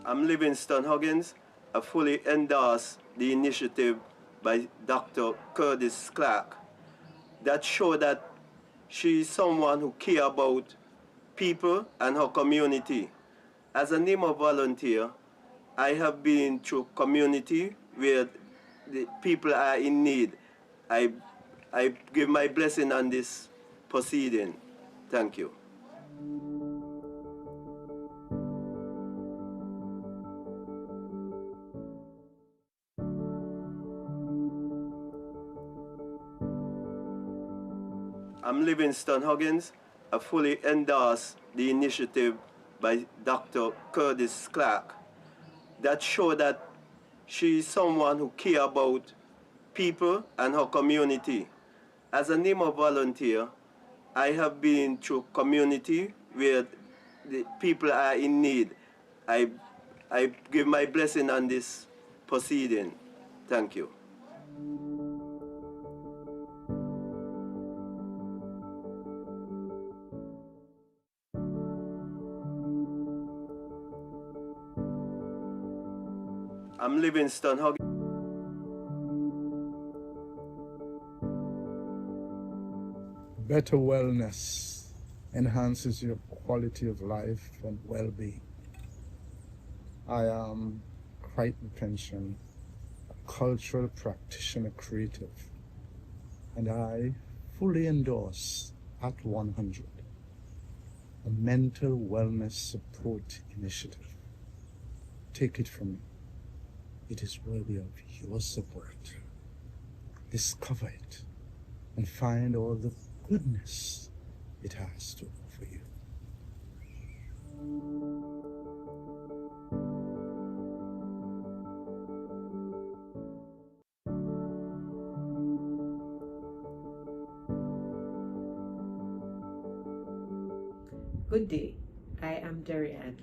I'm Livingston Huggins. I fully endorse the initiative by Dr. Curtis Clark that show that she is someone who care about people and her community. As a NEMA volunteer, I have been through community where the people are in need. I, I give my blessing on this proceeding. Thank you. I'm Livingston Huggins. I fully endorse the initiative by Dr. Curtis Clark that show that she is someone who care about people and her community. As a NEMA volunteer, I have been through community where the people are in need. I, I give my blessing on this proceeding. Thank you. I'm Livingston Huggins. Better wellness enhances your quality of life and well-being. I am Crichton Pension, a cultural practitioner creative, and I fully endorse At 100, a mental wellness support initiative. Take it from me. It is worthy of your support. Discover it and find all the goodness it has to offer you. Good day, I am Darian,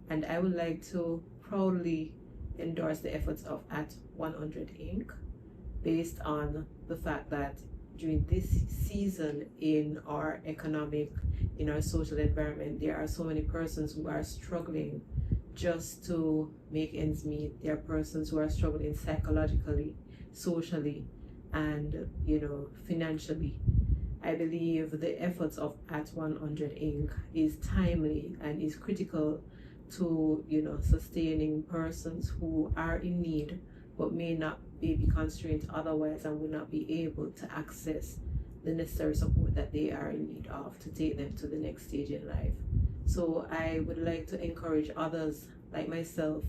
and I would like to proudly endorse the efforts of At 100 Inc. based on the fact that during this season in our economic, in our social environment, there are so many persons who are struggling just to make ends meet. There are persons who are struggling psychologically, socially, and financially. I believe the efforts of At 100 Inc. is timely and is critical to sustaining persons who are in need but may not be constrained otherwise and will not be able to access the necessary support that they are in need of to take them to the next stage in life. So I would like to encourage others like myself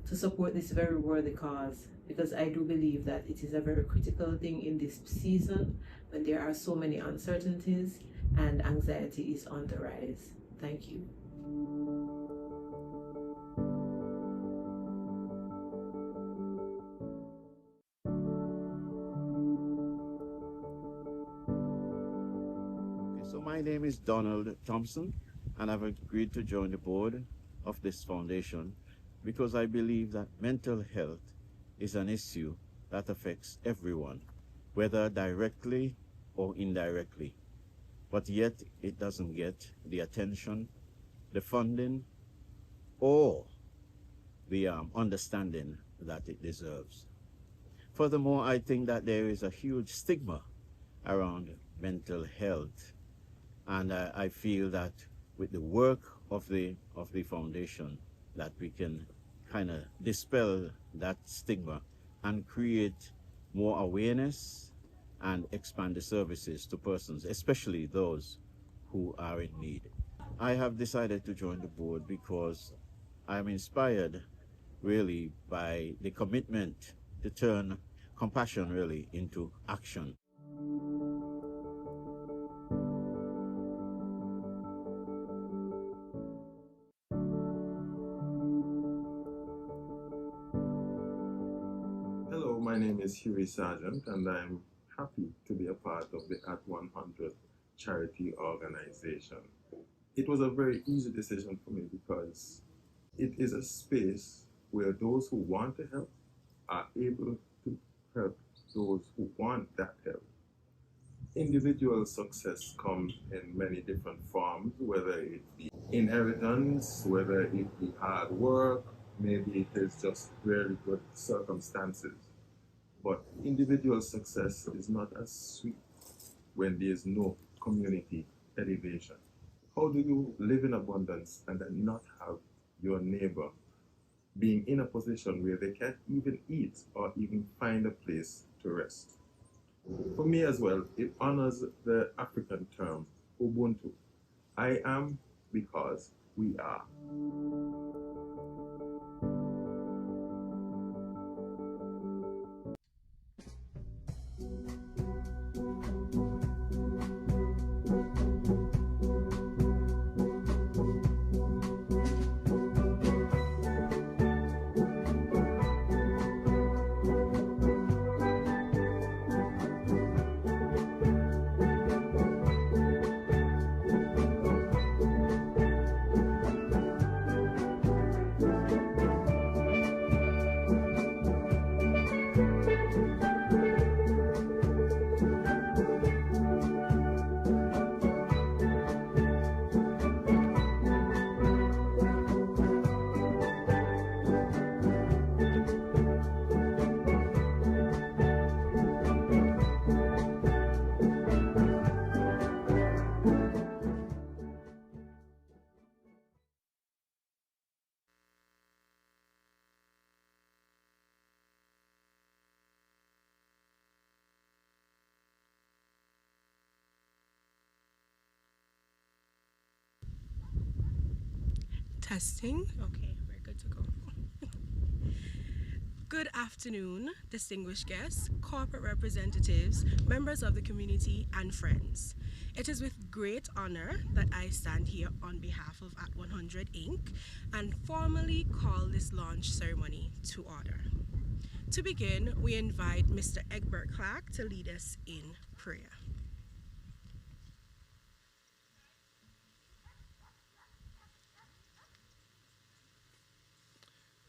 to support this very worthy cause, because I do believe that it is a very critical thing in this season when there are so many uncertainties and anxiety is on the rise. Thank you. So my name is Donald Thompson, and I've agreed to join the board of this foundation because I believe that mental health is an issue that affects everyone, whether directly or indirectly, but yet it doesn't get the attention, the funding, or the understanding that it deserves. Furthermore, I think that there is a huge stigma around mental health, and I feel that with the work of the foundation, that we can kind of dispel that stigma and create more awareness and expand the services to persons, especially those who are in need. I have decided to join the board because I'm inspired really by the commitment to turn compassion really into action. Hello, my name is Huey Sargent, and I'm happy to be a part of the At 100 charity organization. It was a very easy decision for me because it is a space where those who want to help are able to help those who want that help. Individual success comes in many different forms, whether it be inheritance, whether it be hard work, Maybe it is just really good circumstances. But individual success is not as sweet when there is no community elevation. How do you live in abundance and then not have your neighbor being in a position where they can't even eat or even find a place to rest? For me as well, it honors the African term Ubuntu. I am because we are. Testing. Okay, we're good to go. Good afternoon, distinguished guests, corporate representatives, members of the community, and friends. It is with great honor that I stand here on behalf of At 100 Inc. and formally call this launch ceremony to order. To begin, we invite Mr. Egbert Clark to lead us in prayer.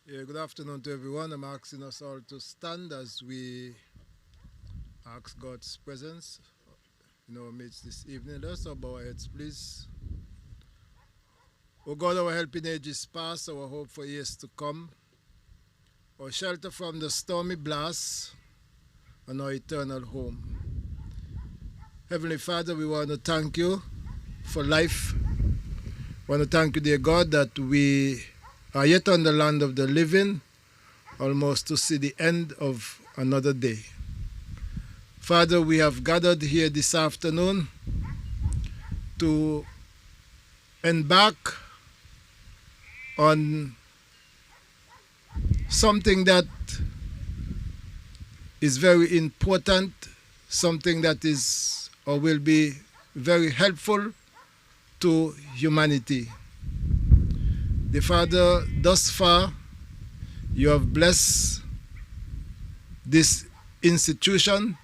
Yeah, good afternoon to everyone. I'm asking us all to stand as we ask God's presence in our midst this evening. Let us bow our heads, please. O God, our help in ages past, our hope for years to come, our shelter from the stormy blasts, and our eternal home. Heavenly Father, we want to thank you for life. We want to thank you, dear God, that we are yet on the land of the living, almost to see the end of another day. Father, we have gathered here this afternoon to embark on something that is very important, something that is or will be very helpful to humanity. The Father, thus far, you have blessed this institution.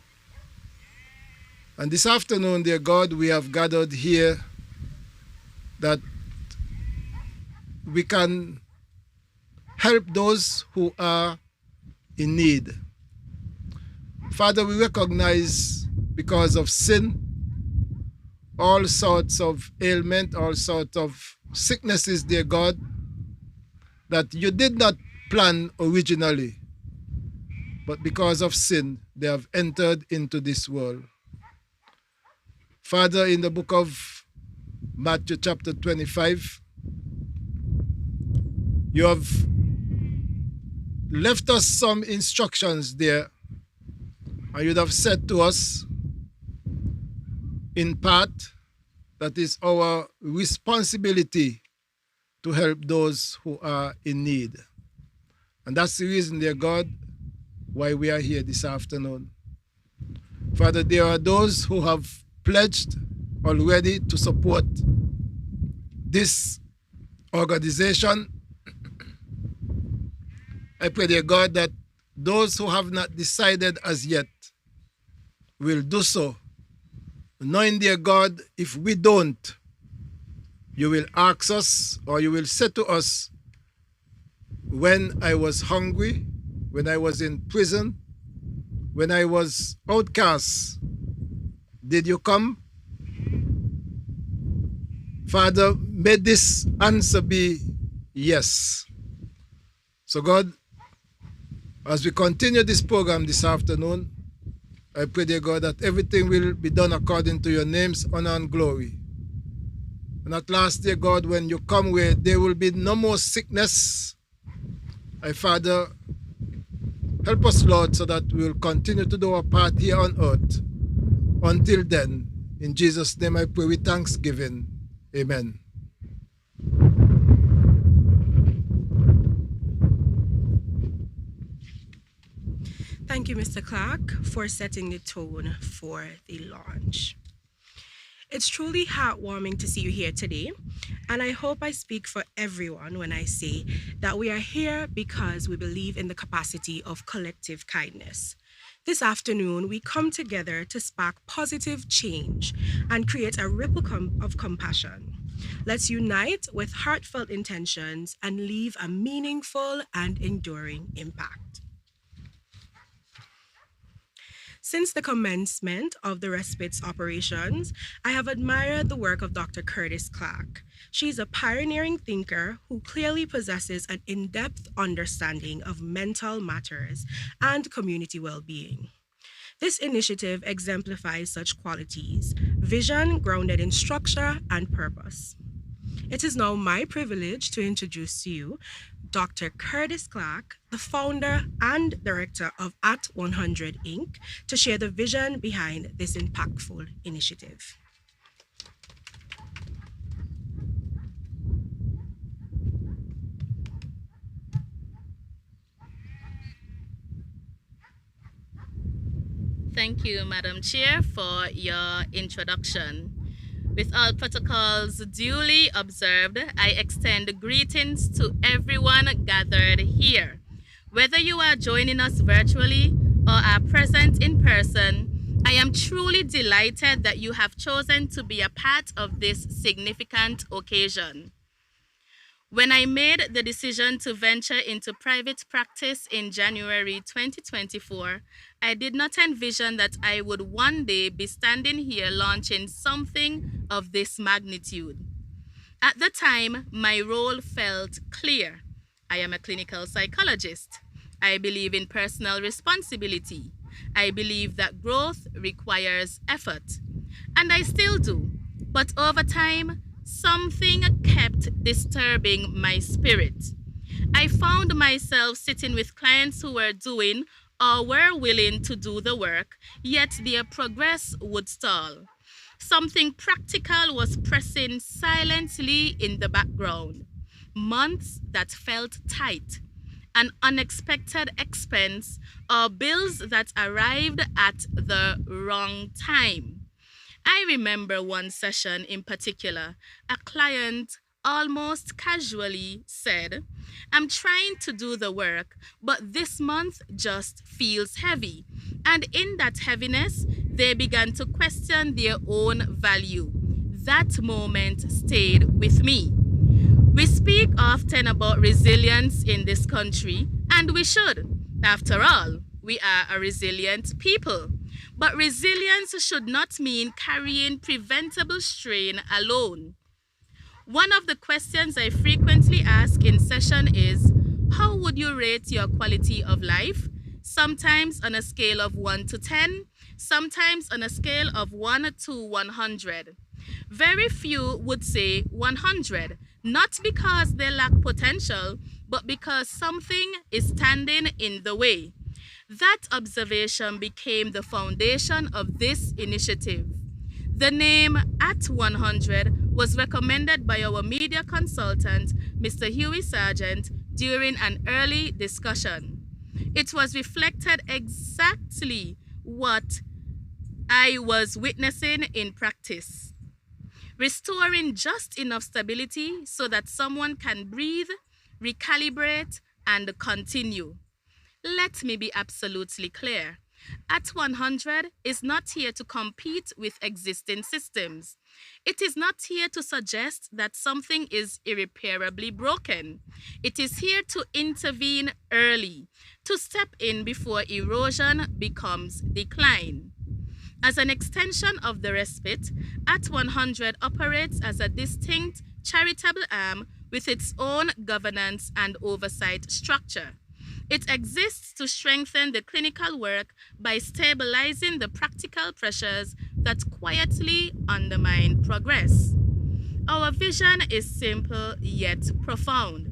And this afternoon, dear God, we have gathered here that we can help those who are in need. Father, we recognize because of sin, all sorts of ailment, all sorts of sicknesses, dear God, that you did not plan originally, but because of sin, they have entered into this world. Father, in the book of Matthew chapter 25, you have left us some instructions there, and you'd have said to us, in part, that is our responsibility to help those who are in need. And that's the reason, dear God, why we are here this afternoon. Father, there are those who have pledged already to support this organization. I pray, dear God, that those who have not decided as yet will do so, knowing, dear God, if we don't, you will ask us, or you will say to us, when I was hungry, when I was in prison, when I was outcast, did you come? Father, may this answer be yes. So God, as we continue this program this afternoon, I pray, dear God, that everything will be done according to your name's honor and glory. And at last, dear God, when you come where there will be no more sickness, my Father, help us, Lord, so that we will continue to do our part here on earth. Until then, in Jesus' name I pray with thanksgiving. Amen. Thank you, Mr. Clark, for setting the tone for the launch. It's truly heartwarming to see you here today, and I hope I speak for everyone when I say that we are here because we believe in the capacity of collective kindness. This afternoon, we come together to spark positive change and create a ripple of compassion. Let's unite with heartfelt intentions and leave a meaningful and enduring impact. Since the commencement of the Respite's operations, I have admired the work of Dr. Curtis Clark. She's a pioneering thinker who clearly possesses an in-depth understanding of mental matters and community well-being. This initiative exemplifies such qualities: vision grounded in structure and purpose. It is now my privilege to introduce to you Dr. Curtis Clark, the founder and director of At 100 Inc., to share the vision behind this impactful initiative. Thank you, Madam Chair, for your introduction. With all protocols duly observed, I extend greetings to everyone gathered here. Whether you are joining us virtually or are present in person, I am truly delighted that you have chosen to be a part of this significant occasion. When I made the decision to venture into private practice in January 2024, I did not envision that I would one day be standing here launching something of this magnitude. At the time, my role felt clear. I am a clinical psychologist. I believe in personal responsibility. I believe that growth requires effort. And I still do. But over time, something kept disturbing my spirit. I found myself sitting with clients who were doing or were willing to do the work, yet their progress would stall. Something practical was pressing silently in the background. Months that felt tight, an unexpected expense, or bills that arrived at the wrong time. I remember one session in particular. A client almost casually said, "I'm trying to do the work, but this month just feels heavy." And in that heaviness, they began to question their own value. That moment stayed with me. We speak often about resilience in this country, and we should. After all, we are a resilient people. But resilience should not mean carrying preventable strain alone. One of the questions I frequently ask in session is, how would you rate your quality of life? Sometimes on a scale of 1 to 10, sometimes on a scale of 1 to 100. Very few would say 100, not because they lack potential, but because something is standing in the way. That observation became the foundation of this initiative. The name At 100 was recommended by our media consultant, Mr. Huey Sargent, during an early discussion. It was reflected exactly what I was witnessing in practice. Restoring just enough stability so that someone can breathe, recalibrate, and continue. Let me be absolutely clear. At 100 is not here to compete with existing systems. It is not here to suggest that something is irreparably broken. It is here to intervene early, to step in before erosion becomes decline. As an extension of the Respite, At 100 operates as a distinct charitable arm with its own governance and oversight structure. It exists to strengthen the clinical work by stabilizing the practical pressures that quietly undermine progress. Our vision is simple yet profound.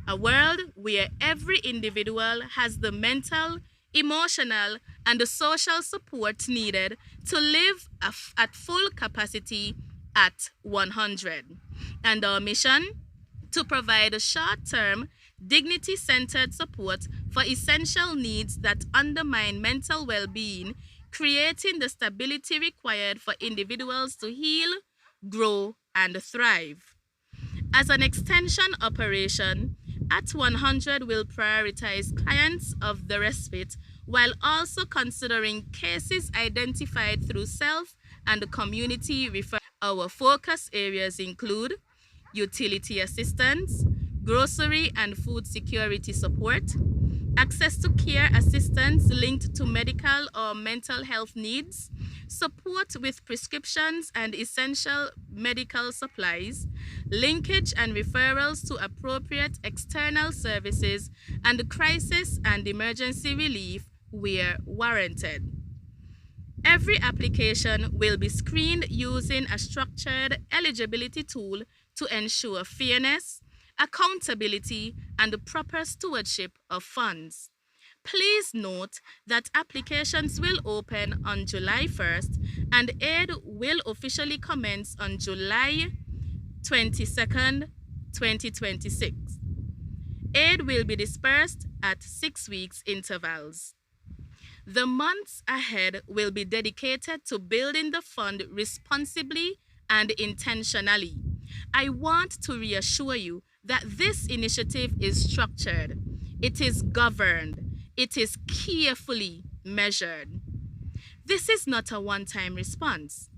A world where every individual has the mental, emotional, and the social support needed to live at full capacity at 100. And our mission? To provide short-term, dignity-centered support for essential needs that undermine mental well-being, creating the stability required for individuals to heal, grow, and thrive. As an extension operation, at 100 will prioritize clients of the Respite while also considering cases identified through self and community referral. Our focus areas include utility assistance, grocery and food security support, access to care assistance linked to medical or mental health needs, support with prescriptions and essential medical supplies, linkage and referrals to appropriate external services, and crisis and emergency relief where warranted. Every application will be screened using a structured eligibility tool to ensure fairness, accountability, and the proper stewardship of funds. Please note that applications will open on July 1st and aid will officially commence on July 22nd, 2026. Aid will be dispersed at 6 weeks intervals. The months ahead will be dedicated to building the fund responsibly and intentionally. I want to reassure you that this initiative is structured, it is governed, it is carefully measured. This is not a one-time response.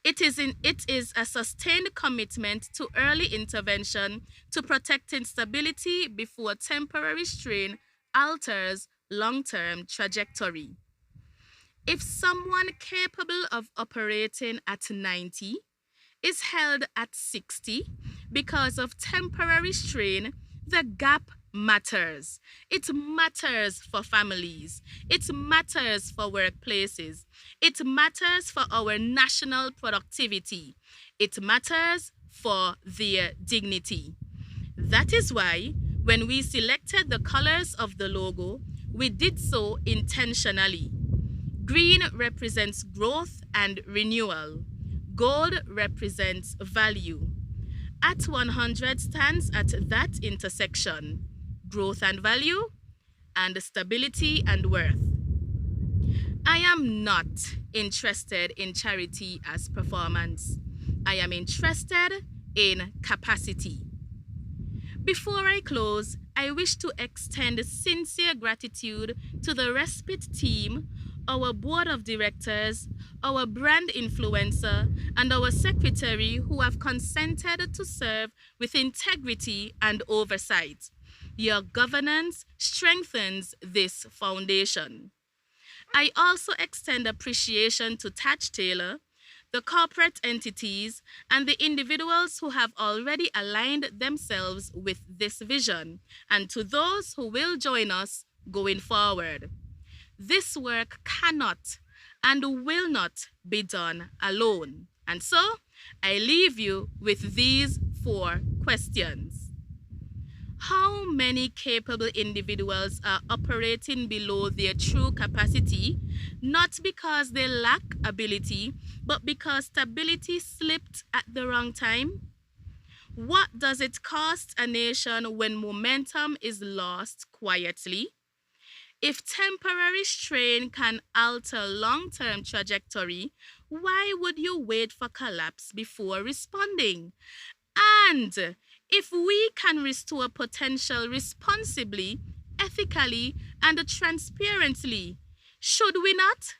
It is a sustained commitment to early intervention to protecting stability before temporary strain alters long-term trajectory. If someone capable of operating at 90 is held at 60 because of temporary strain, the gap matters. It matters for families. It matters for workplaces. It matters for our national productivity. It matters for their dignity. That is why when we selected the colors of the logo, we did so intentionally. Green represents growth and renewal. Gold represents value. At 100 stands at that intersection, growth and value, and stability and worth. I am not interested in charity as performance. I am interested in capacity. Before I close, I wish to extend sincere gratitude to the Respite team, our board of directors, our brand influencer, and our secretary who have consented to serve with integrity and oversight. Your governance strengthens this foundation. I also extend appreciation to Tatch Taylor, the corporate entities, and the individuals who have already aligned themselves with this vision, and to those who will join us going forward. This work cannot and will not be done alone. And so, I leave you with these 4 questions. How many capable individuals are operating below their true capacity, not because they lack ability, but because stability slipped at the wrong time? What does it cost a nation when momentum is lost quietly? If temporary strain can alter long-term trajectory, why would you wait for collapse before responding? And if we can restore potential responsibly, ethically, and transparently, should we not?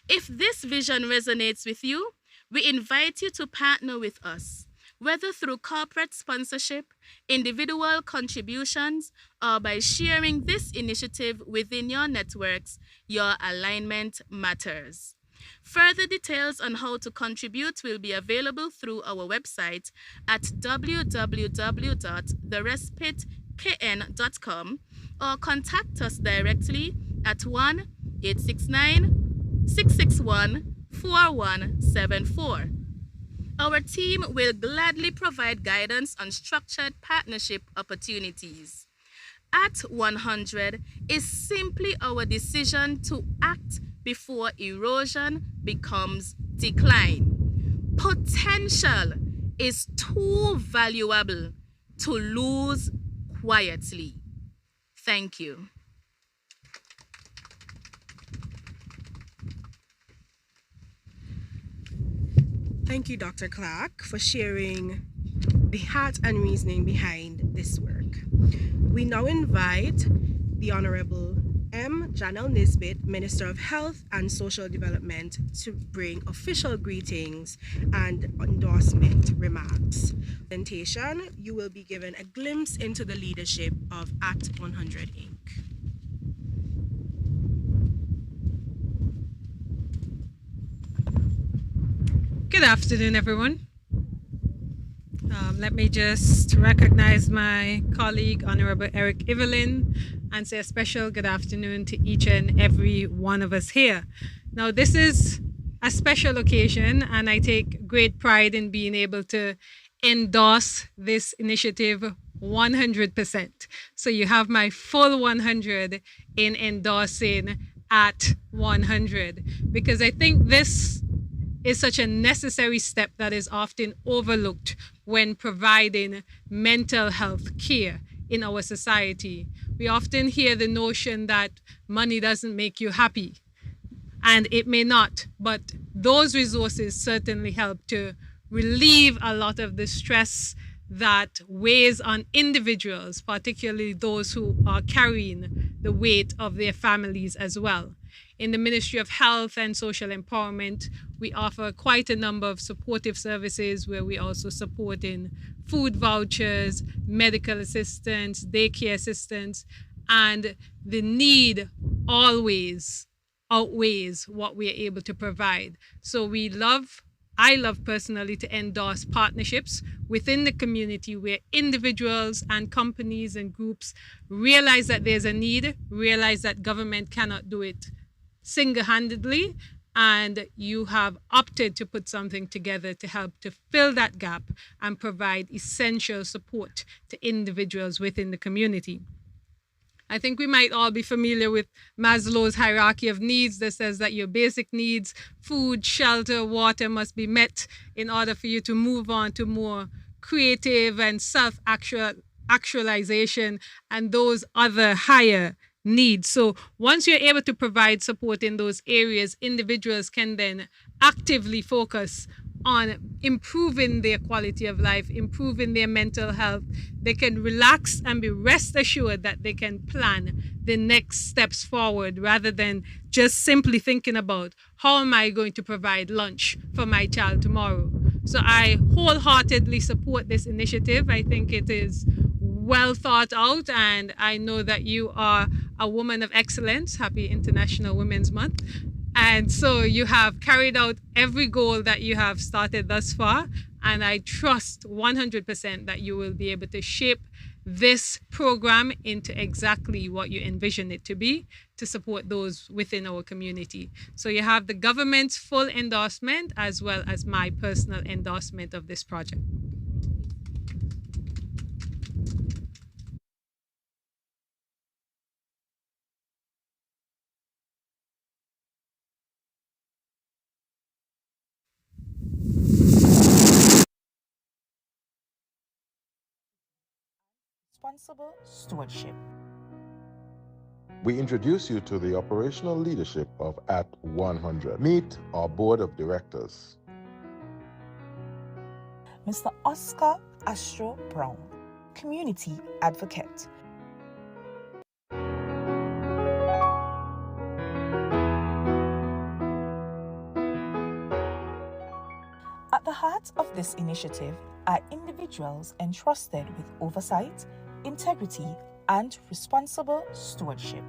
If this vision resonates with you, we invite you to partner with us, whether through corporate sponsorship, individual contributions, or by sharing this initiative within your networks. Your alignment matters. Further details on how to contribute will be available through our website at www.therespitekn.com or contact us directly at 1-869-661-4174. Our team will gladly provide guidance on structured partnership opportunities. At 100 is simply our decision to act before erosion becomes decline. Potential is too valuable to lose quietly. Thank you. Thank you, Dr. Clark, for sharing the heart and reasoning behind this work. We now invite the Honorable M. Janelle Nisbet, Minister of Health and Social Development, to bring official greetings and endorsement remarks. Presentation, you will be given a glimpse into the leadership of At 100 Inc. Good afternoon, everyone. Let me just recognize my colleague, Honorable Eric Evelyn, and say a special good afternoon to each and every one of us here. Now, this is a special occasion, and I take great pride in being able to endorse this initiative 100%. So you have my full 100 in endorsing At 100, because I think this is such a necessary step that is often overlooked when providing mental health care in our society. We often hear the notion that money doesn't make you happy, and it may not, but those resources certainly help to relieve a lot of the stress that weighs on individuals, particularly those who are carrying the weight of their families as well. In the Ministry of Health and Social Empowerment, we offer quite a number of supportive services where we also support in food vouchers, medical assistance, daycare assistance, and the need always outweighs what we are able to provide. So I love personally to endorse partnerships within the community where individuals and companies and groups realize that there's a need, realize that government cannot do it single-handedly, and you have opted to put something together to help to fill that gap and provide essential support to individuals within the community. I think we might all be familiar with Maslow's hierarchy of needs that says that your basic needs, food, shelter, water, must be met in order for you to move on to more creative and self-actualization and those other higher needs. So once you're able to provide support in those areas, individuals can then actively focus on improving their quality of life, improving their mental health. They can relax and be rest assured that they can plan the next steps forward rather than just simply thinking about how am I going to provide lunch for my child tomorrow. So I wholeheartedly support this initiative. I think it is well thought out, and I know that you are a woman of excellence. Happy International Women's Month. And so you have carried out every goal that you have started thus far, and I trust 100% that you will be able to shape this program into exactly what you envision it to be to support those within our community. So you have the government's full endorsement as well as my personal endorsement of this project. Responsible stewardship. We introduce you to the operational leadership of At 100. Meet our board of directors. Mr. Oscar Astro Brown, community advocate. At the heart of this initiative are individuals entrusted with oversight, integrity, and responsible stewardship.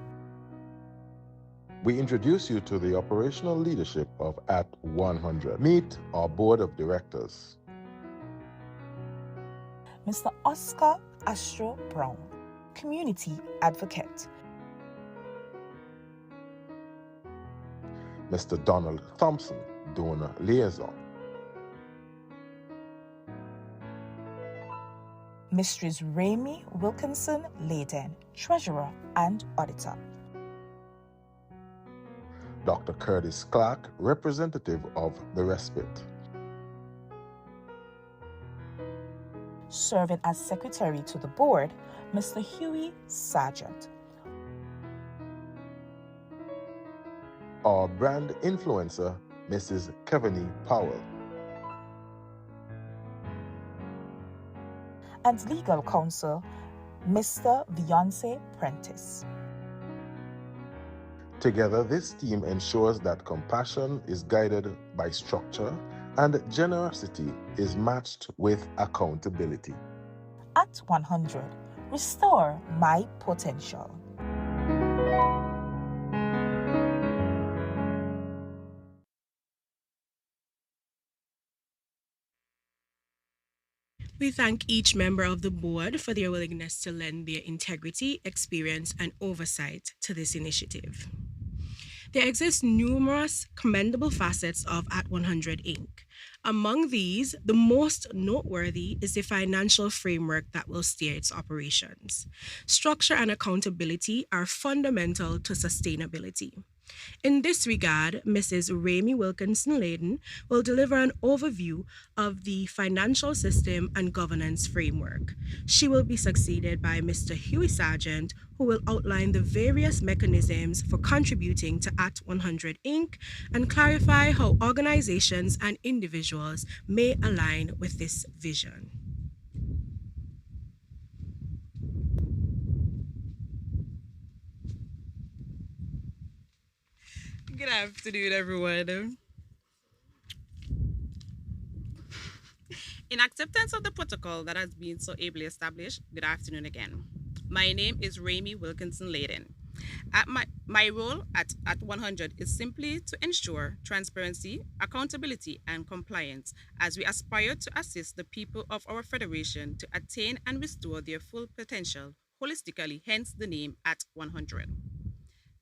We introduce you to the operational leadership of At 100. Meet our board of directors. Mr. Oscar Astro Brown, Community Advocate. Mr. Donald Thompson, Donor Liaison. Mistress Ramy Wilkinson Layden, Treasurer and Auditor. Dr. Curtis Clark, representative of the Respite. Serving as Secretary to the Board, Mr. Huey Sargent. Our brand influencer, Mrs. Kevany Powell. And Legal Counsel, Mr. Beyonce Prentice. Together, this team ensures that compassion is guided by structure and generosity is matched with accountability. At 100, restore my potential. We thank each member of the board for their willingness to lend their integrity, experience, and oversight to this initiative. There exist numerous commendable facets of At 100 Inc. Among these, the most noteworthy is the financial framework that will steer its operations. Structure and accountability are fundamental to sustainability. In this regard, Mrs. Ramy Wilkinson Layden will deliver an overview of the financial system and governance framework. She will be succeeded by Mr. Huey Sargent, who will outline the various mechanisms for contributing to At 100 Inc. and clarify how organizations and individuals may align with this vision. Good afternoon, everyone. In acceptance of the protocol that has been so ably established, good afternoon again. My name is Ramy Wilkinson Layden. My role at 100 is simply to ensure transparency, accountability, and compliance as we aspire to assist the people of our federation to attain and restore their full potential holistically, hence the name At 100.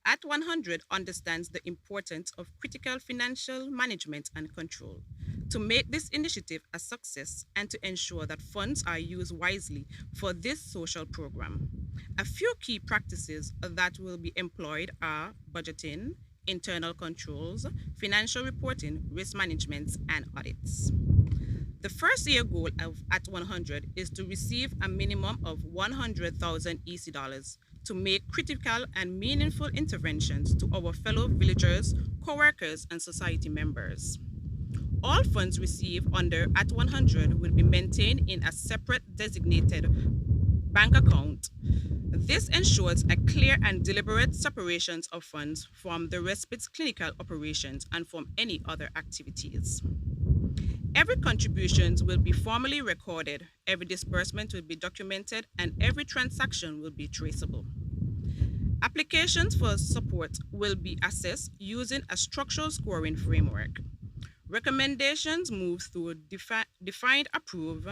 At 100 understands the importance of critical financial management and control to make this initiative a success and to ensure that funds are used wisely for this social program. A few key practices that will be employed are budgeting, internal controls, financial reporting, risk management, and audits. The first year goal of At 100 is to receive a minimum of 100,000 EC dollars to make critical and meaningful interventions to our fellow villagers, co-workers, and society members. All funds received under At 100 will be maintained in a separate designated bank account. This ensures a clear and deliberate separation of funds from the Respite's clinical operations and from any other activities. Every contribution will be formally recorded, every disbursement will be documented, and every transaction will be traceable. Applications for support will be assessed using a structural scoring framework. Recommendations move through a defined approve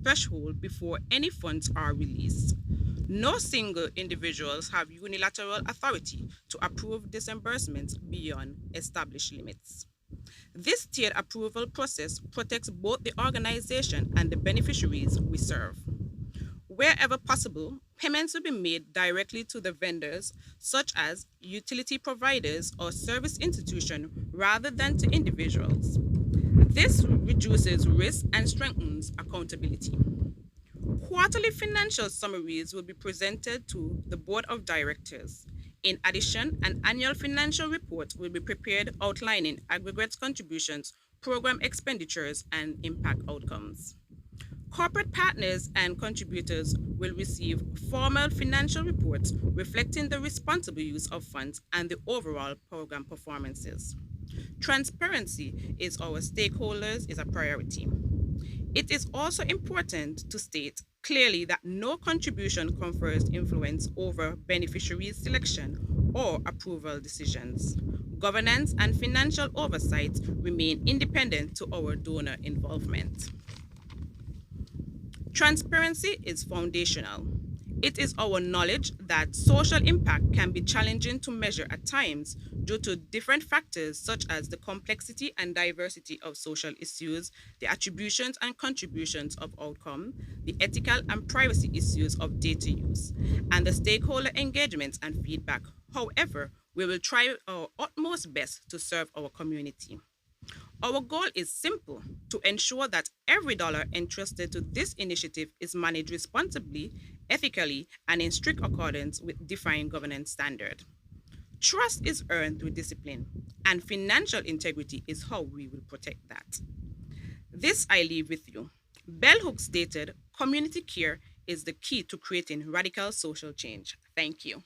threshold before any funds are released. No single individuals have unilateral authority to approve disbursements beyond established limits. This tiered approval process protects both the organization and the beneficiaries we serve. Wherever possible, payments will be made directly to the vendors, such as utility providers or service institutions, rather than to individuals. This reduces risk and strengthens accountability. Quarterly financial summaries will be presented to the Board of Directors. In addition, an annual financial report will be prepared outlining aggregate contributions, program expenditures, and impact outcomes. Corporate partners and contributors will receive formal financial reports reflecting the responsible use of funds and the overall program performances. Transparency is our stakeholders is a priority. It is also important to state clearly that no contribution confers influence over beneficiary selection or approval decisions. Governance and financial oversight remain independent to our donor involvement. Transparency is foundational. It is our knowledge that social impact can be challenging to measure at times due to different factors such as the complexity and diversity of social issues, the attributions and contributions of outcome, the ethical and privacy issues of data use, and the stakeholder engagement and feedback. However, we will try our utmost best to serve our community. Our goal is simple: to ensure that every dollar entrusted to this initiative is managed responsibly, ethically, and in strict accordance with defined governance standards. Trust is earned through discipline, and financial integrity is how we will protect that. This I leave with you. Bell Hooks stated, community care is the key to creating radical social change. Thank you.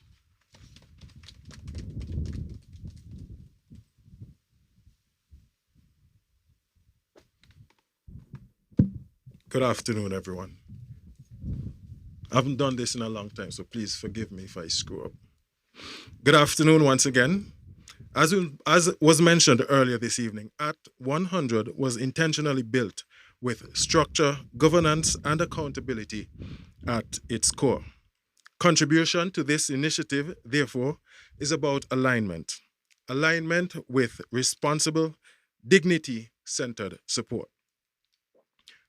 Good afternoon, everyone. I haven't done this in a long time, so please forgive me if I screw up. Good afternoon once again. As was mentioned earlier this evening, Act 100 was intentionally built with structure, governance, and accountability at its core. Contribution to this initiative, therefore, is about alignment. Alignment with responsible, dignity-centered support.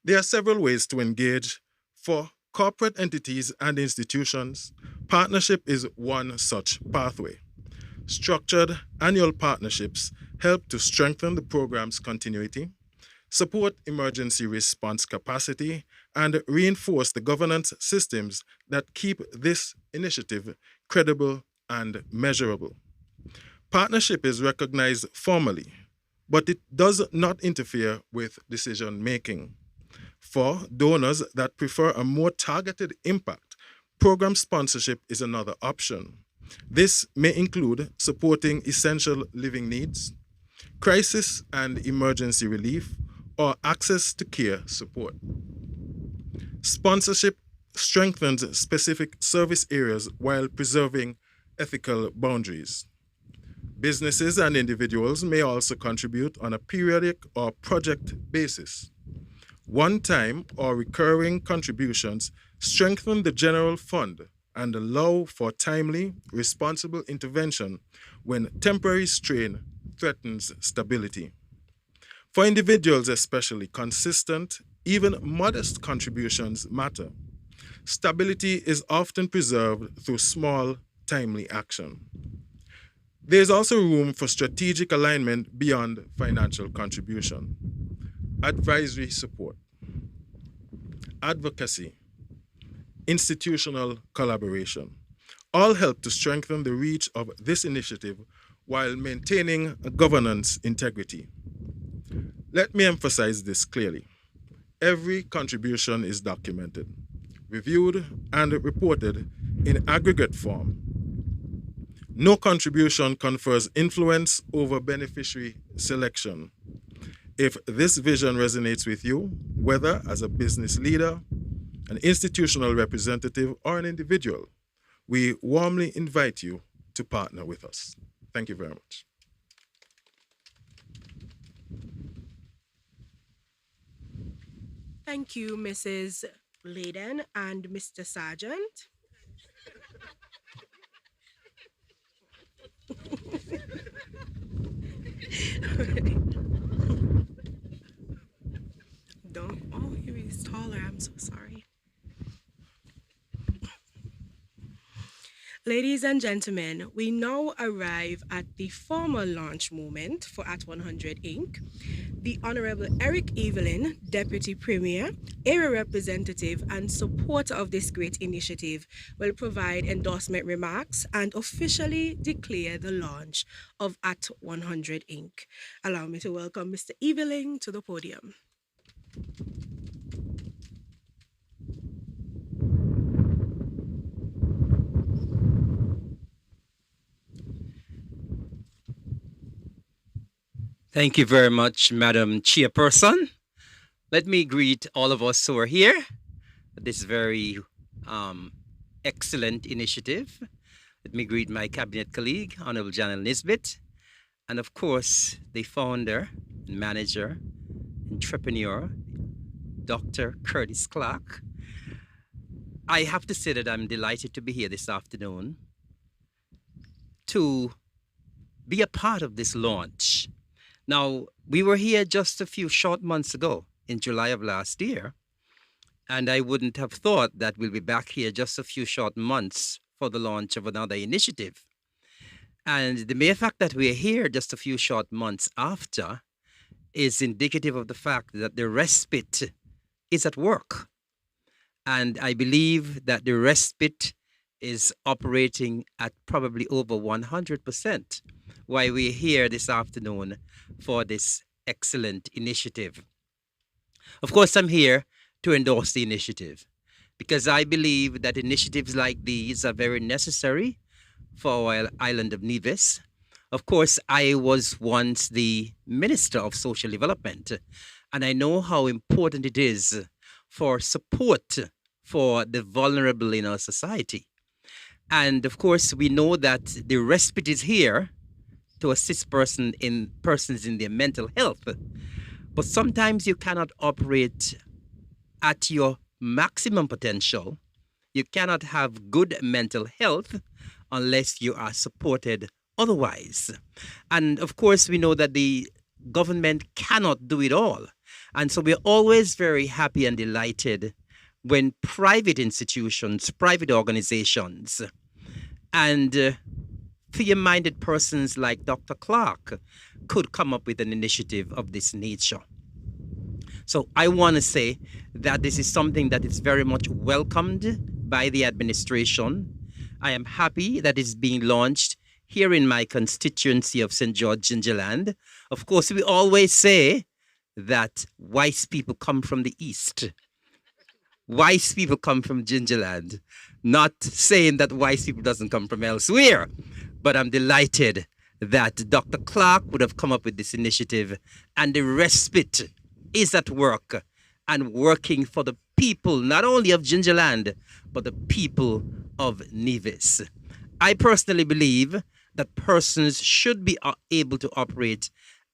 There are several ways to engage. For corporate entities and institutions, partnership is one such pathway. Structured annual partnerships help to strengthen the program's continuity, support emergency response capacity, and reinforce the governance systems that keep this initiative credible and measurable. Partnership is recognized formally, but it does not interfere with decision making. For donors that prefer a more targeted impact, program sponsorship is another option. This may include supporting essential living needs, crisis and emergency relief, or access to care support. Sponsorship strengthens specific service areas while preserving ethical boundaries. Businesses and individuals may also contribute on a periodic or project basis. One-time or recurring contributions strengthen the general fund and allow for timely, responsible intervention when temporary strain threatens stability. For individuals especially, consistent, even modest contributions matter. Stability is often preserved through small, timely action. There is also room for strategic alignment beyond financial contribution. Advisory support, advocacy, institutional collaboration, all help to strengthen the reach of this initiative while maintaining governance integrity. Let me emphasize this clearly. Every contribution is documented, reviewed, and reported in aggregate form. No contribution confers influence over beneficiary selection. If this vision resonates with you, whether as a business leader, an institutional representative, or an individual, we warmly invite you to partner with us. Thank you very much. Thank you, Mrs. Layden and Mr. Sargent. Don't. Oh, he's taller. I'm so sorry. Ladies and gentlemen, we now arrive at the formal launch moment for At 100 Inc. The Honorable Eric Evelyn, Deputy Premier, Area Representative, and supporter of this great initiative, will provide endorsement remarks and officially declare the launch of At 100 Inc. Allow me to welcome Mr. Evelyn to the podium. Thank you very much, Madam Chairperson. Let me greet all of us who are here at this very excellent initiative. Let me greet my cabinet colleague, Honorable Janelle Nisbet, and of course, the founder, manager, entrepreneur, Dr. Curtis Clark. I have to say that I'm delighted to be here this afternoon to be a part of this launch. Now, we were here just a few short months ago in July of last year, and I wouldn't have thought that we'll be back here just a few short months for the launch of another initiative. And the mere fact that we're here just a few short months after is indicative of the fact that the respite is at work. And I believe that the respite is operating at probably over 100%, why we're here this afternoon for this excellent initiative. Of course, I'm here to endorse the initiative because I believe that initiatives like these are very necessary for our island of Nevis. Of course, I was once the Minister of Social Development, and I know how important it is for support for the vulnerable in our society. And of course, we know that the respite is here to assist persons in their mental health. But sometimes you cannot operate at your maximum potential. You cannot have good mental health unless you are supported otherwise. And of course, we know that the government cannot do it all. And so we're always very happy and delighted when private institutions, private organizations, and fair-minded persons like Dr. Clark could come up with an initiative of this nature. So I want to say that this is something that is very much welcomed by the administration. I am happy that it's being launched here in my constituency of St. George, Gingerland. Of course, we always say that wise people come from the east. Wise people come from Gingerland. Not saying that wise people doesn't come from elsewhere, but I'm delighted that Dr. Clark would have come up with this initiative, and the respite is at work and working for the people, not only of Gingerland, but the people of Nevis. I personally believe that persons should be able to operate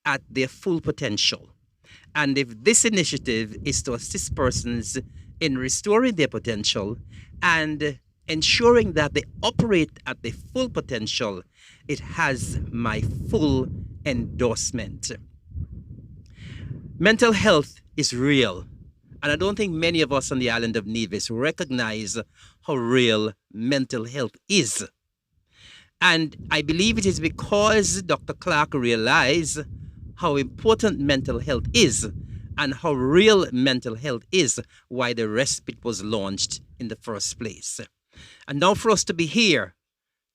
at their full potential. And if this initiative is to assist persons in restoring their potential and ensuring that they operate at their full potential, it has my full endorsement. Mental health is real, and I don't think many of us on the island of Nevis recognize how real mental health is. And I believe it is because Dr. Clark realized how important mental health is and how real mental health is, why the respite was launched in the first place. And now for us to be here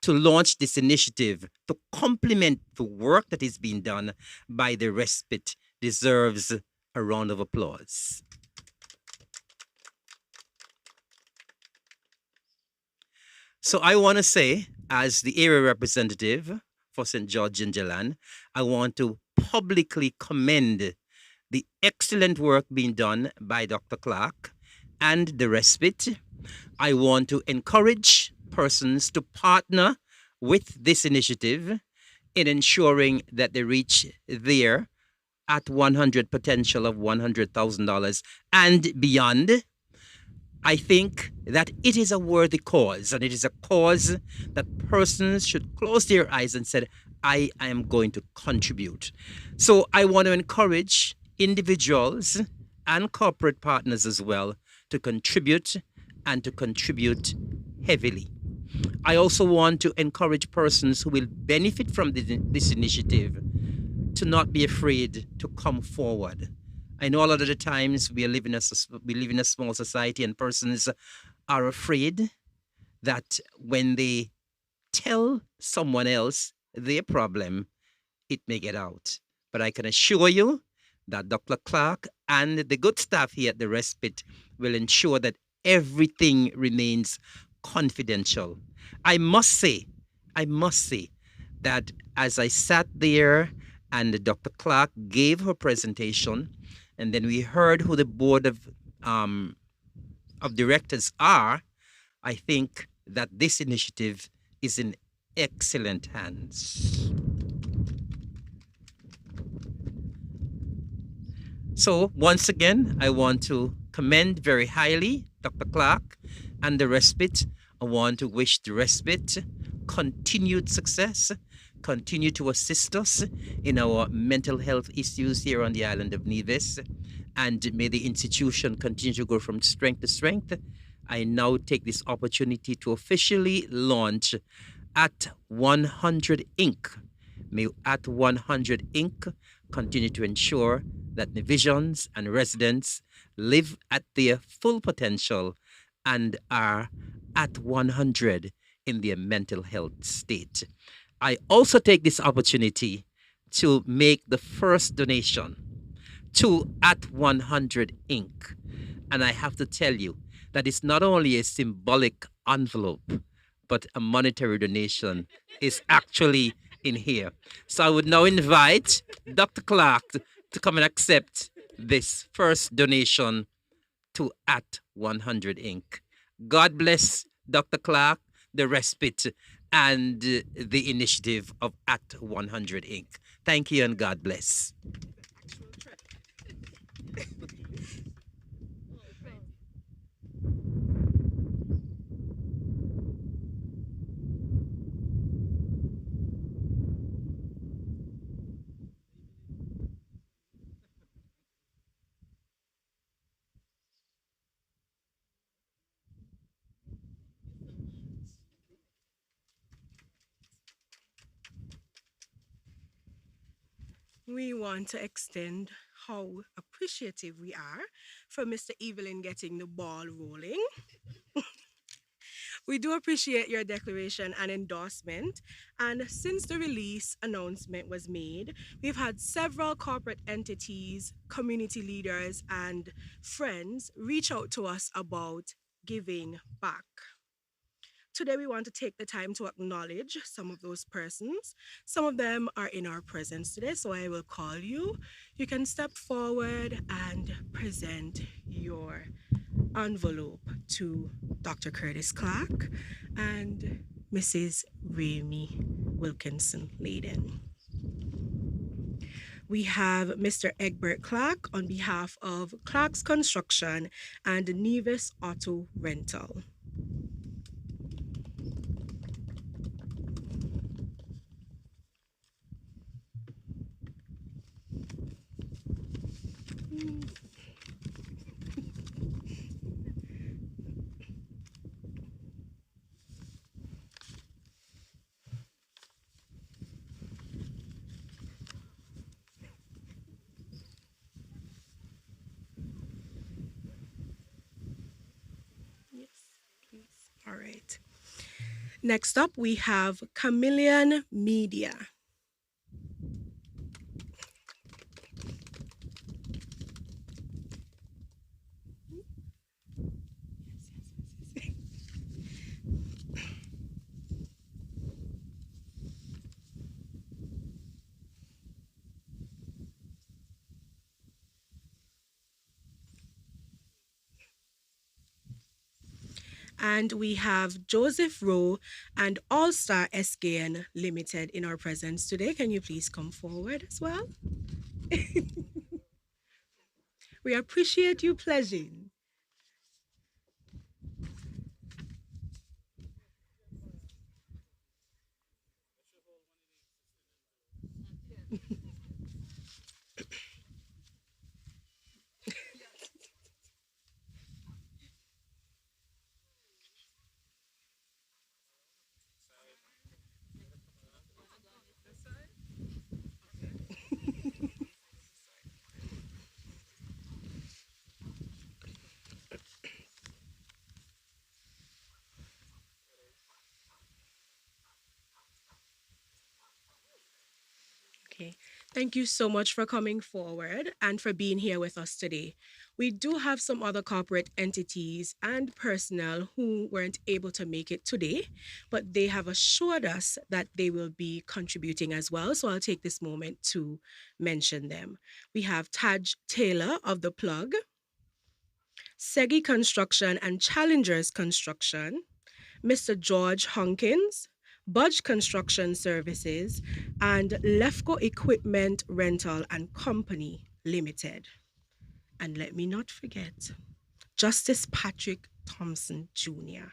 to launch this initiative to complement the work that is being done by the respite deserves a round of applause. So I want to say, as the area representative for St. George Gingerland, I want to publicly commend the excellent work being done by Dr. Clark and the respite. I want to encourage persons to partner with this initiative in ensuring that they reach their at 100 potential of $100,000 and beyond. I think that it is a worthy cause, and it is a cause that persons should close their eyes and say, I am going to contribute. So I want to encourage individuals and corporate partners as well to contribute and to contribute heavily. I also want to encourage persons who will benefit from this initiative to not be afraid to come forward. I know a lot of the times we live in a small society, and persons are afraid that when they tell someone else their problem, it may get out. But I can assure you that Dr. Clark and the good staff here at the Respite will ensure that everything remains confidential. I must say that as I sat there and Dr. Clark gave her presentation, and then we heard who the board of directors are, I think that this initiative is in excellent hands. So once again, I want to commend very highly Dr. Clark and the Respite. I want to wish the Respite continued success, continue to assist us in our mental health issues here on the island of Nevis, and may the institution continue to go from strength to strength. I now take this opportunity to officially launch At 100 Inc. May At 100 Inc. continue to ensure that Nevisians and residents live at their full potential and are at 100 in their mental health state. I also take this opportunity to make the first donation to At 100 Inc. And I have to tell you that it's not only a symbolic envelope, but a monetary donation is actually in here. So I would now invite Dr. Clark to come and accept this first donation to At 100 Inc. God bless Dr. Clark, the Respite, and the initiative of At 100 Inc. Thank you and God bless. We want to extend how appreciative we are for Mr. Evelyn getting the ball rolling. We do appreciate your declaration and endorsement. And since the release announcement was made, we've had several corporate entities, community leaders, and friends reach out to us about giving back. Today, we want to take the time to acknowledge some of those persons. Some of them are in our presence today, so I will call you. You can step forward and present your envelope to Dr. Curtis Clark and Mrs. Remy Wilkinson Layden. We have Mr. Egbert Clark on behalf of Clark's Construction and Nevis Auto Rental. Yes, please. All right. Next up, we have Chameleon Media. And we have Joseph Rowe and All Star SKN Limited in our presence today. Can you please come forward as well? We appreciate you pledging. Okay. Thank you so much for coming forward and for being here with us today. We do have some other corporate entities and personnel who weren't able to make it today, but they have assured us that they will be contributing as well. So I'll take this moment to mention them. We have Taj Taylor of The Plug, Segi Construction and Challengers Construction, Mr. George Hunkins, Budge Construction Services, and Lefco Equipment Rental and Company Limited. And let me not forget, Justice Patrick Thompson Jr.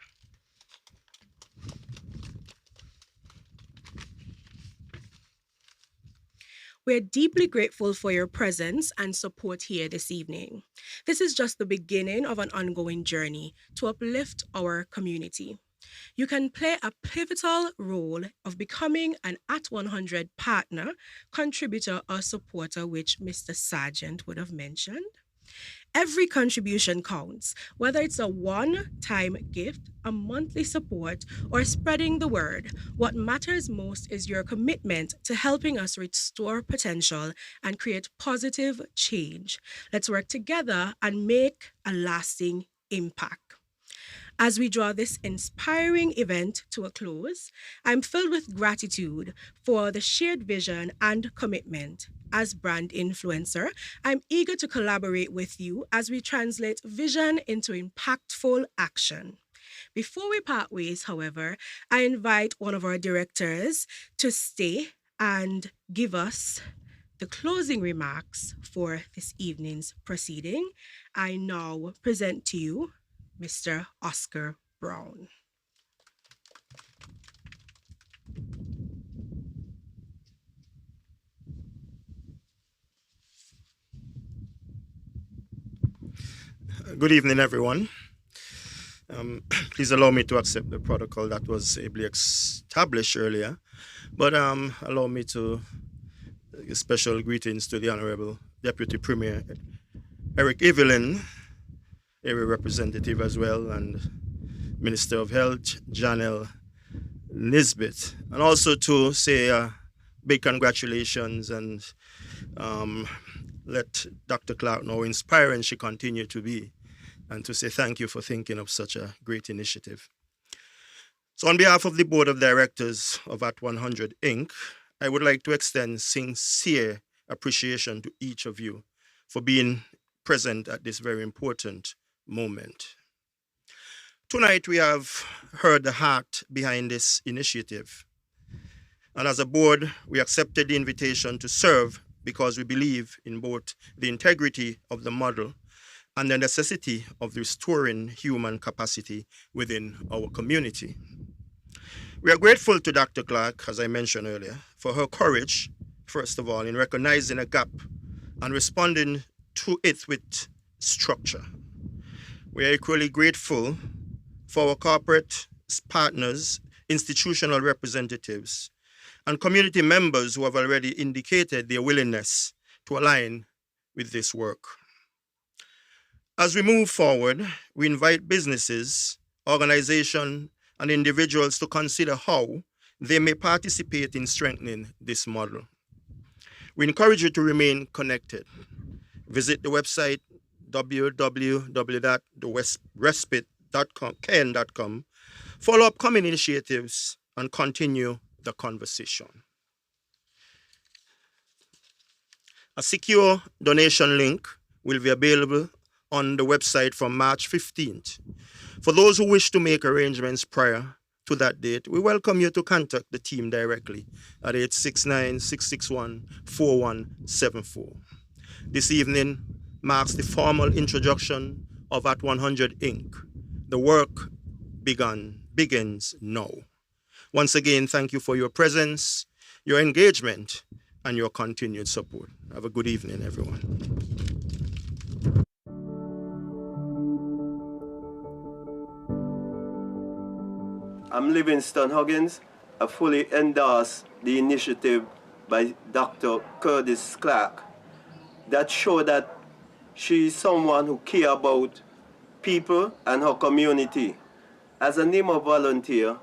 We're deeply grateful for your presence and support here this evening. This is just the beginning of an ongoing journey to uplift our community. You can play a pivotal role of becoming an At 100 partner, contributor, or supporter, which Mr. Sargent would have mentioned. Every contribution counts, whether it's a one-time gift, a monthly support, or spreading the word. What matters most is your commitment to helping us restore potential and create positive change. Let's work together and make a lasting impact. As we draw this inspiring event to a close, I'm filled with gratitude for the shared vision and commitment. As brand influencer, I'm eager to collaborate with you as we translate vision into impactful action. Before we part ways, however, I invite one of our directors to stay and give us the closing remarks for this evening's proceeding. I now present to you Mr. Oscar Brown. Good evening, everyone. Please allow me to accept the protocol that was ably established earlier, but allow me to give special greetings to the Honorable Deputy Premier Eric Evelyn, area representative as well, and Minister of Health Janelle Nisbet, and also to say big congratulations and let Dr. Clark know how inspiring she continued to be, and to say thank you for thinking of such a great initiative. So on behalf of the Board of Directors of At 100 Inc., I would like to extend sincere appreciation to each of you for being present at this very important moment. Tonight we have heard the heart behind this initiative. And as a board, we accepted the invitation to serve because we believe in both the integrity of the model and the necessity of restoring human capacity within our community. We are grateful to Dr. Clark, as I mentioned earlier, for her courage, first of all, in recognizing a gap and responding to it with structure. We are equally grateful for our corporate partners, institutional representatives, and community members who have already indicated their willingness to align with this work. As we move forward, we invite businesses, organizations, and individuals to consider how they may participate in strengthening this model. We encourage you to remain connected. Visit the website www.respite.com, follow upcoming initiatives, and continue the conversation. A secure donation link will be available on the website from March 15th. For those who wish to make arrangements prior to that date, we welcome you to contact the team directly at 869-661-4174. This evening marks the formal introduction of At 100 Inc. The work begins now. Once again, thank you for your presence, your engagement, and your continued support. Have a good evening, everyone. I'm Livingston Huggins. I fully endorse the initiative by Dr. Curtis Clark that show that she is someone who cares about people and her community. As a NEMA volunteer,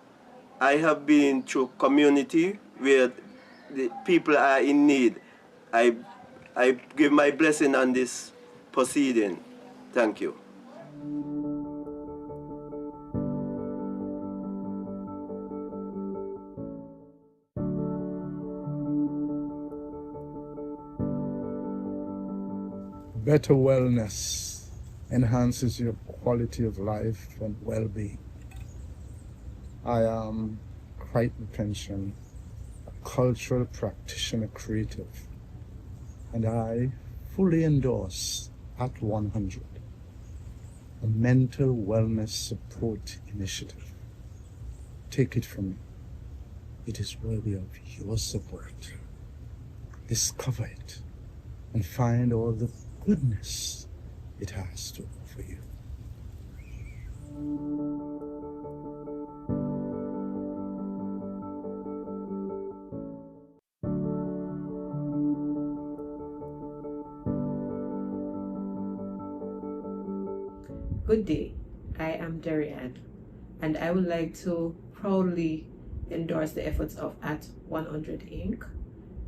I have been through community where the people are in need. I give my blessing on this proceeding. Thank you. Better wellness enhances your quality of life and well-being. I am Crichton Pension, a cultural practitioner creative, and I fully endorse At 100, a mental wellness support initiative. Take it from me, it is worthy of your support. Discover it and find all the goodness it has to offer you. Good day, I am Darian, and I would like to proudly endorse the efforts of At 100 Inc.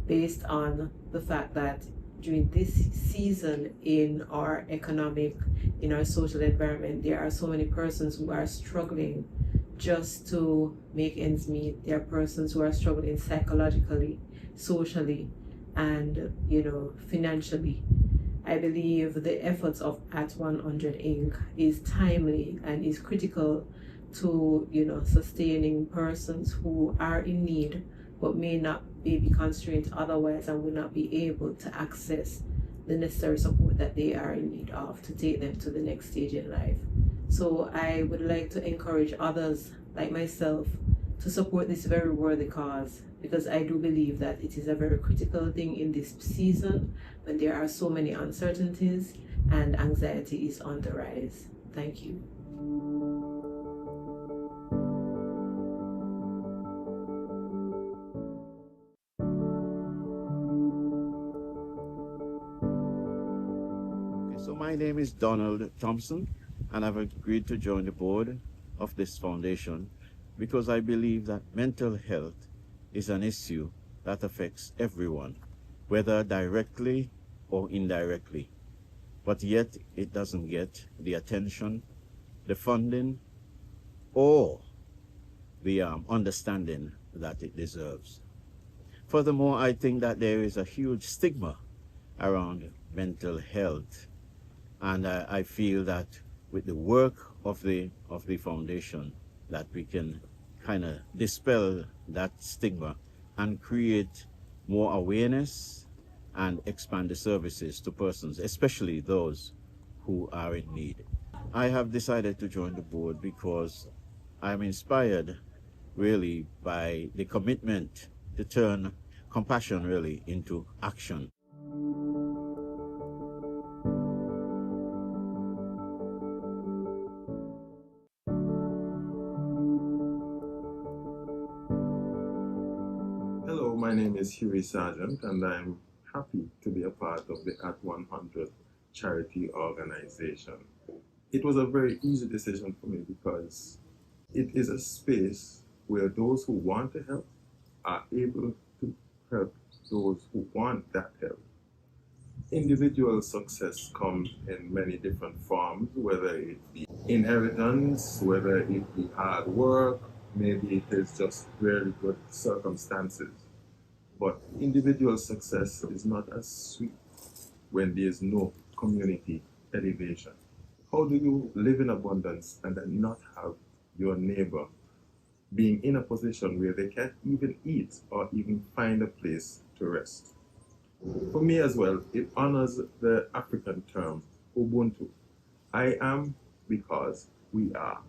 based on the fact that during this season in our economic, in our social environment, there are so many persons who are struggling just to make ends meet. There are persons who are struggling psychologically, socially, and financially. I believe the efforts of At 100 Inc. is timely and is critical to sustaining persons who are in need but may not be constrained otherwise and will not be able to access the necessary support that they are in need of to take them to the next stage in life. So I would like to encourage others like myself to support this very worthy cause, because I do believe that it is a very critical thing in this season when there are so many uncertainties and anxiety is on the rise. Thank you. So my name is Donald Thompson, and I've agreed to join the board of this foundation because I believe that mental health is an issue that affects everyone, whether directly or indirectly, but yet it doesn't get the attention, the funding, or the understanding that it deserves. Furthermore, I think that there is a huge stigma around mental health, and I feel that with the work of the foundation that we can kind of dispel that stigma and create more awareness and expand the services to persons, especially those who are in need. I have decided to join the board because I'm inspired really by the commitment to turn compassion really into action. Hello, my name is Huey Sargent, and I'm happy to be a part of the At 100 charity organization. It was a very easy decision for me because it is a space where those who want to help are able to help those who want that help. Individual success comes in many different forms, whether it be inheritance, whether it be hard work, maybe it is just really good circumstances. But individual success is not as sweet when there is no community elevation. How do you live in abundance and then not have your neighbor being in a position where they can't even eat or even find a place to rest? For me as well, it honors the African term Ubuntu. I am because we are.